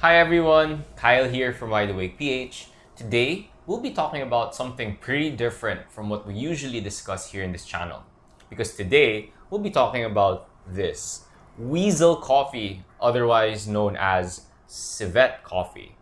Hi everyone, Kyle here from Wide Awake PH. Today, we'll be talking about something pretty different from what we usually discuss here in this channel. Because today, we'll be talking about this, Weasel coffee, otherwise known as civet coffee.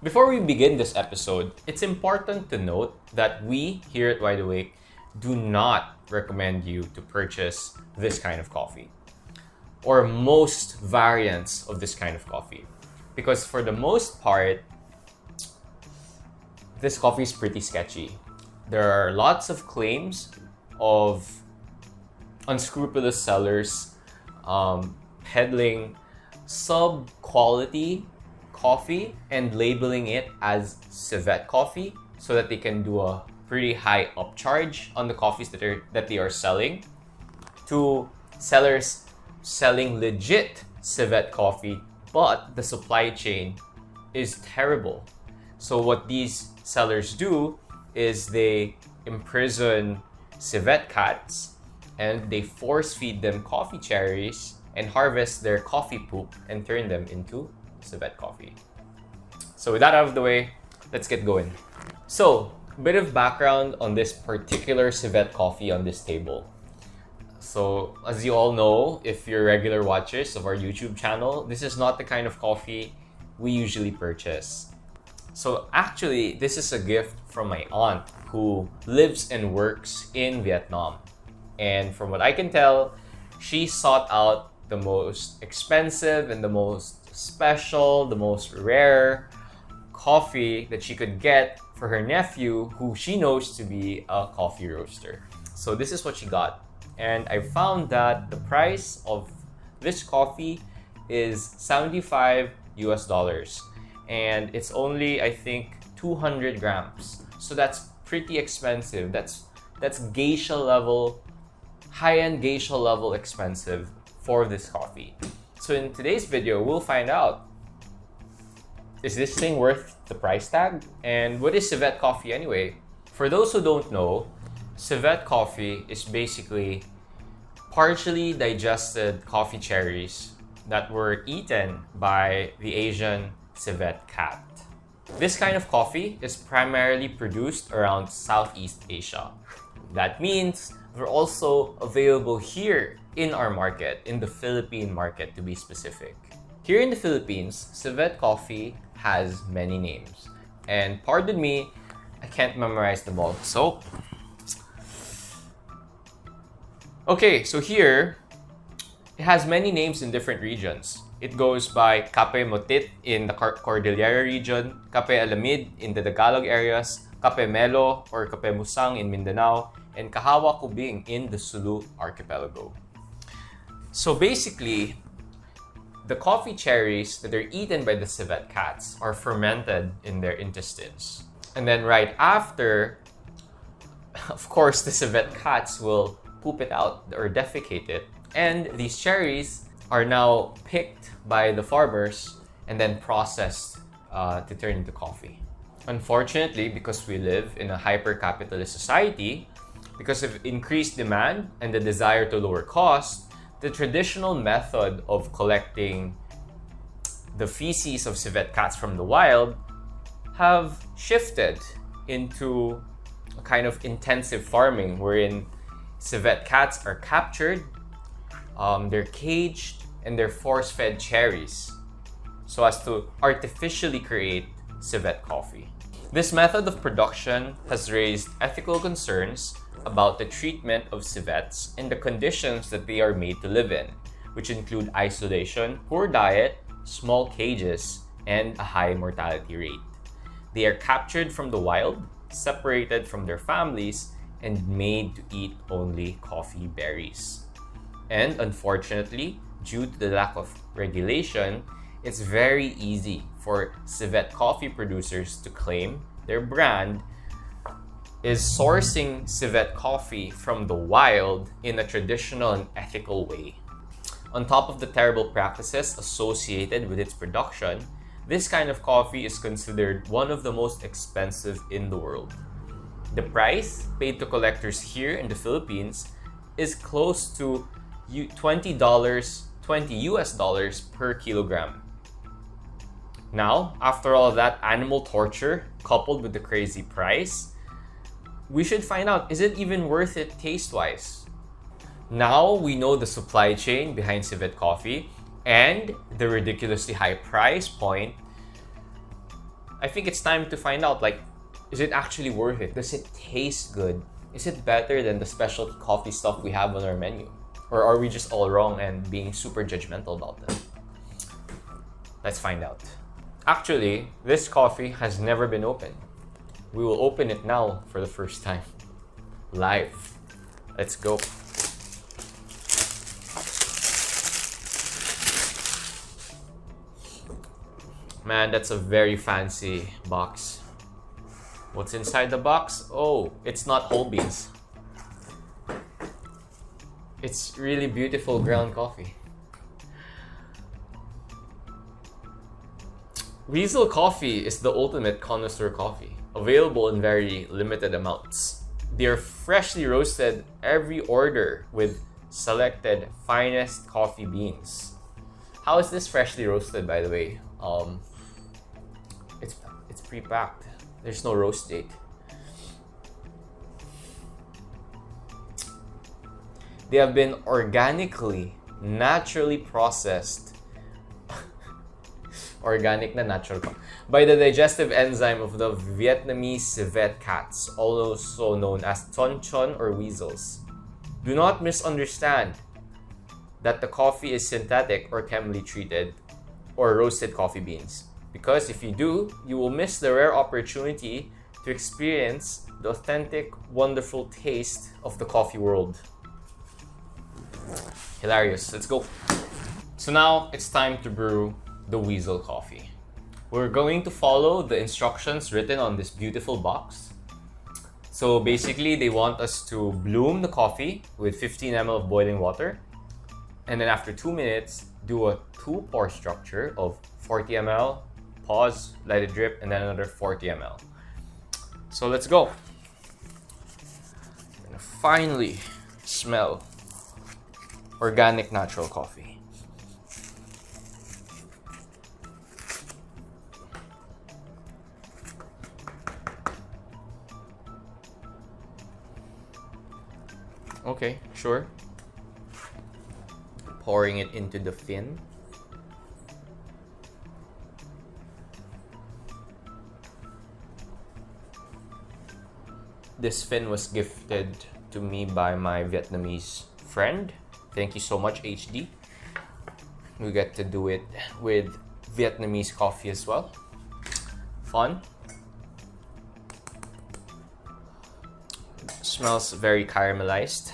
Before we begin this episode, it's important to note that we here at Wide Awake do not recommend you to purchase this kind of coffee or most variants of this kind of coffee, because for the most part, this coffee is pretty sketchy. There are lots of claims of unscrupulous sellers peddling sub-quality coffee and labeling it as civet coffee so that they can do a pretty high upcharge on the coffees that they are selling, to sellers selling legit civet coffee, but the supply chain is terrible. So what these sellers do is they imprison civet cats and they force feed them coffee cherries and harvest their coffee poop and turn them into civet coffee. So with that out of the way, let's get going. So, a bit of background on this particular civet coffee on this table. So, as you all know, if you're regular watchers of our YouTube channel, this is not the kind of coffee we usually purchase. So actually, this is a gift from my aunt who lives and works in Vietnam. And from what I can tell, she sought out the most expensive and the most special, the most rare coffee that she could get for her nephew, who she knows to be a coffee roaster. So this is what she got. And I found that the price of this coffee is $75 US. And it's only, I think, 200 grams. So that's pretty expensive. That's geisha level, high-end geisha level expensive for this coffee. So in today's video, we'll find out, is this thing worth the price tag? And what is civet coffee anyway? For those who don't know, civet coffee is basically partially digested coffee cherries that were eaten by the Asian civet cat. This kind of coffee is primarily produced around Southeast Asia. That means they're also available here in our market, in the Philippine market to be specific. Here in the Philippines, civet coffee has many names. And pardon me, I can't memorize them all. So here, it has many names in different regions. It goes by Kape Motit in the Cordillera region, Kape Alamid in the Tagalog areas, Kape Melo or Kape Musang in Mindanao, and Kahawa Kubing in the Sulu archipelago. So basically, the coffee cherries that are eaten by the civet cats are fermented in their intestines. And then right after, of course, the civet cats will poop it out or defecate it. And these cherries are now picked by the farmers and then processed to turn into coffee. Unfortunately, because we live in a hyper-capitalist society, because of increased demand and the desire to lower cost, the traditional method of collecting the feces of civet cats from the wild have shifted into a kind of intensive farming wherein civet cats are captured, they're caged, and they're force-fed cherries so as to artificially create civet coffee. This method of production has raised ethical concerns about the treatment of civets and the conditions that they are made to live in, which include isolation, poor diet, small cages, and a high mortality rate. They are captured from the wild, separated from their families, and made to eat only coffee berries. And unfortunately, due to the lack of regulation, it's very easy for civet coffee producers to claim their brand is sourcing civet coffee from the wild in a traditional and ethical way. On top of the terrible practices associated with its production, this kind of coffee is considered one of the most expensive in the world. The price paid to collectors here in the Philippines is close to $20 US dollars per kilogram. Now, after all that animal torture coupled with the crazy price, we should find out, is it even worth it taste-wise? Now we know the supply chain behind civet coffee and the ridiculously high price point. I think it's time to find out, like, is it actually worth it? Does it taste good? Is it better than the specialty coffee stuff we have on our menu? Or are we just all wrong and being super judgmental about them? Let's find out. Actually, this coffee has never been opened. We will open it now for the first time. Live. Let's go. Man, that's a very fancy box. What's inside the box? Oh, it's not whole beans. It's really beautiful ground coffee. Weasel coffee is the ultimate connoisseur coffee, available in very limited amounts. They are freshly roasted every order with selected finest coffee beans. How is this freshly roasted, by the way? It's pre-packed. There's no roast date. They have been organically, naturally processed. Organic na natural by the digestive enzyme of the Vietnamese civet cats, also known as ton chon or weasels. Do not misunderstand that the coffee is synthetic or chemically treated or roasted coffee beans, because if you do, you will miss the rare opportunity to experience the authentic, wonderful taste of the coffee world. Hilarious. Let's go. So now it's time to brew the Weasel coffee. We're going to follow the instructions written on this beautiful box. So basically, they want us to bloom the coffee with 15 ml of boiling water, and then after 2 minutes, do a 2-pour structure of 40 ml, pause, let it drip, and then another 40 ml. So let's go. And finally, smell organic natural coffee. Okay, sure. Pouring it into the fin. This fin was gifted to me by my Vietnamese friend. Thank you so much, HD. We get to do it with Vietnamese coffee as well. Fun. Smells very caramelized,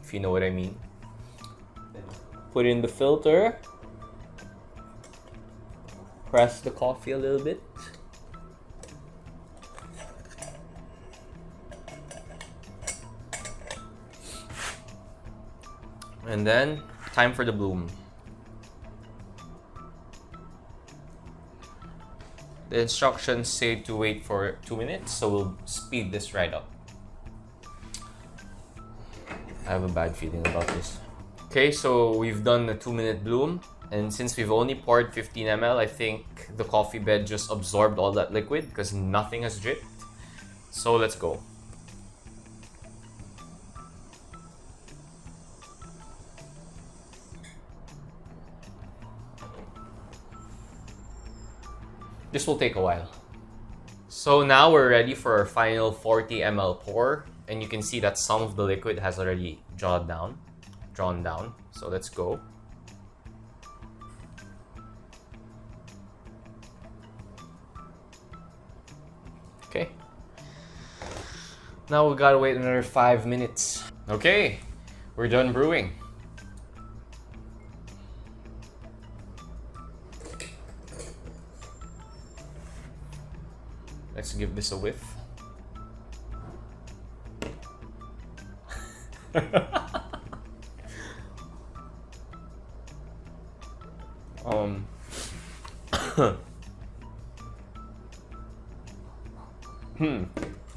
if you know what I mean. Put in the filter. Press the coffee a little bit. And then, time for the bloom. The instructions say to wait for 2 minutes, so we'll speed this right up. I have a bad feeling about this. Okay, so we've done the 2-minute bloom, and since we've only poured 15 ml, I think the coffee bed just absorbed all that liquid because nothing has dripped. So let's go. This will take a while. So now we're ready for our final 40 ml pour, and you can see that some of the liquid has already drawn down. So let's go. Okay. Now we gotta wait another 5 minutes. Okay, we're done brewing. Let's give this a whiff.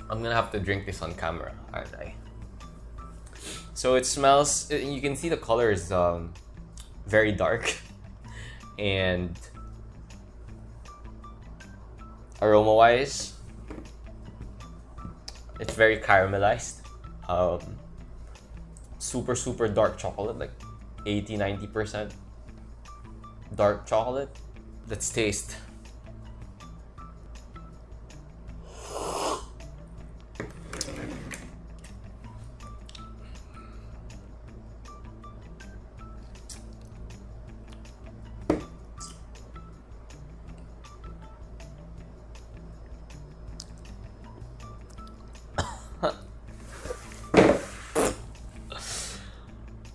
I'm gonna have to drink this on camera, aren't I? So it smells, you can see the color is very dark, and aroma wise, it's very caramelized. Super dark chocolate, like 80-90% dark chocolate. Let's taste.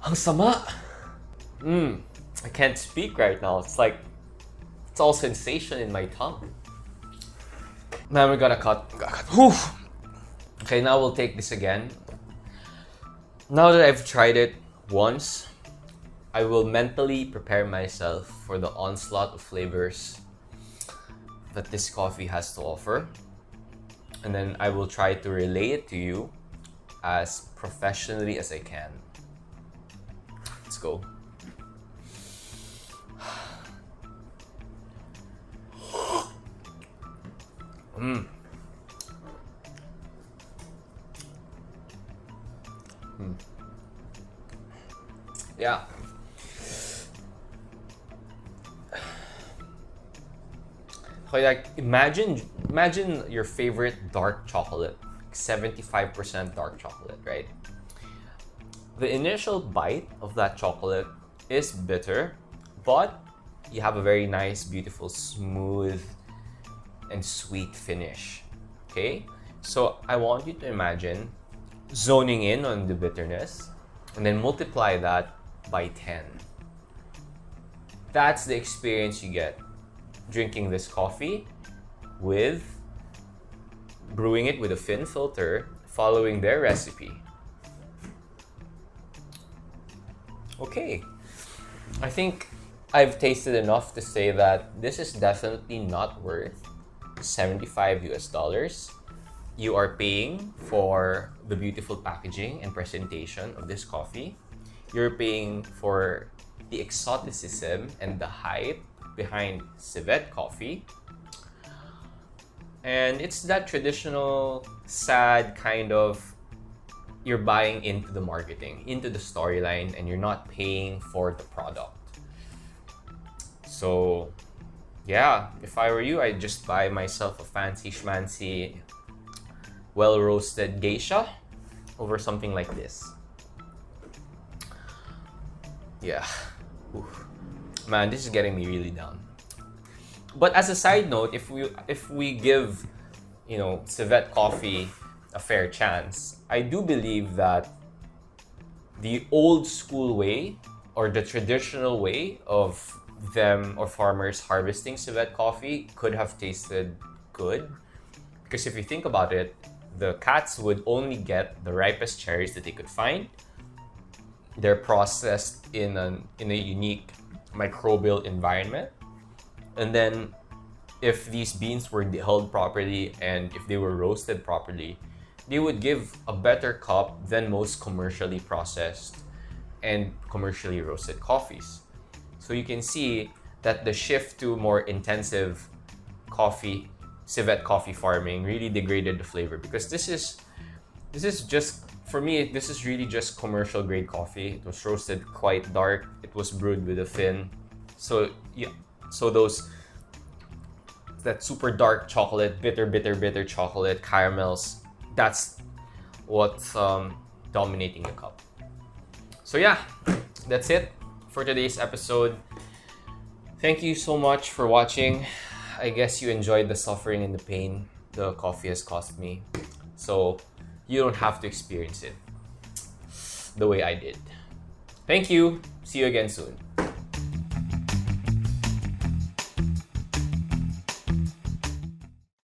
Ang sama! I can't speak right now. It's like, it's all sensation in my tongue. Man, we gotta cut. Whew. Okay, now we'll take this again. Now that I've tried it once, I will mentally prepare myself for the onslaught of flavors that this coffee has to offer. And then I will try to relay it to you as professionally as I can. Let's go. Yeah. Okay, like imagine your favorite dark chocolate, 75% dark chocolate, right? The initial bite of that chocolate is bitter, but you have a very nice, beautiful, smooth, and sweet finish. Okay? So I want you to imagine zoning in on the bitterness and then multiply that by 10. That's the experience you get drinking this coffee with brewing it with a fin filter, following their recipe. Okay, I think I've tasted enough to say that this is definitely not worth $75. You are paying for the beautiful packaging and presentation of this coffee. You're paying for the exoticism and the hype behind civet coffee. And it's that traditional, sad kind of, you're buying into the marketing, into the storyline, and you're not paying for the product. So, yeah, if I were you, I'd just buy myself a fancy schmancy, well-roasted geisha over something like this. Yeah. Oof. Man, this is getting me really down. But as a side note, if we give, civet coffee a fair chance, I do believe that the old school way or the traditional way of them or farmers harvesting civet coffee could have tasted good. Because if you think about it, the cats would only get the ripest cherries that they could find. They're processed in a unique microbial environment. And then if these beans were held properly and if they were roasted properly, they would give a better cup than most commercially processed and commercially roasted coffees. So you can see that the shift to more intensive civet coffee farming really degraded the flavor, because this is just, for me, this is really just commercial grade coffee. It was roasted quite dark. It was brewed with a fin. So yeah, that super dark chocolate, bitter chocolate, caramels, that's what's dominating the cup. So yeah, that's it for today's episode. Thank you so much for watching. I guess you enjoyed the suffering and the pain the coffee has cost me. So you don't have to experience it the way I did. Thank you. See you again soon.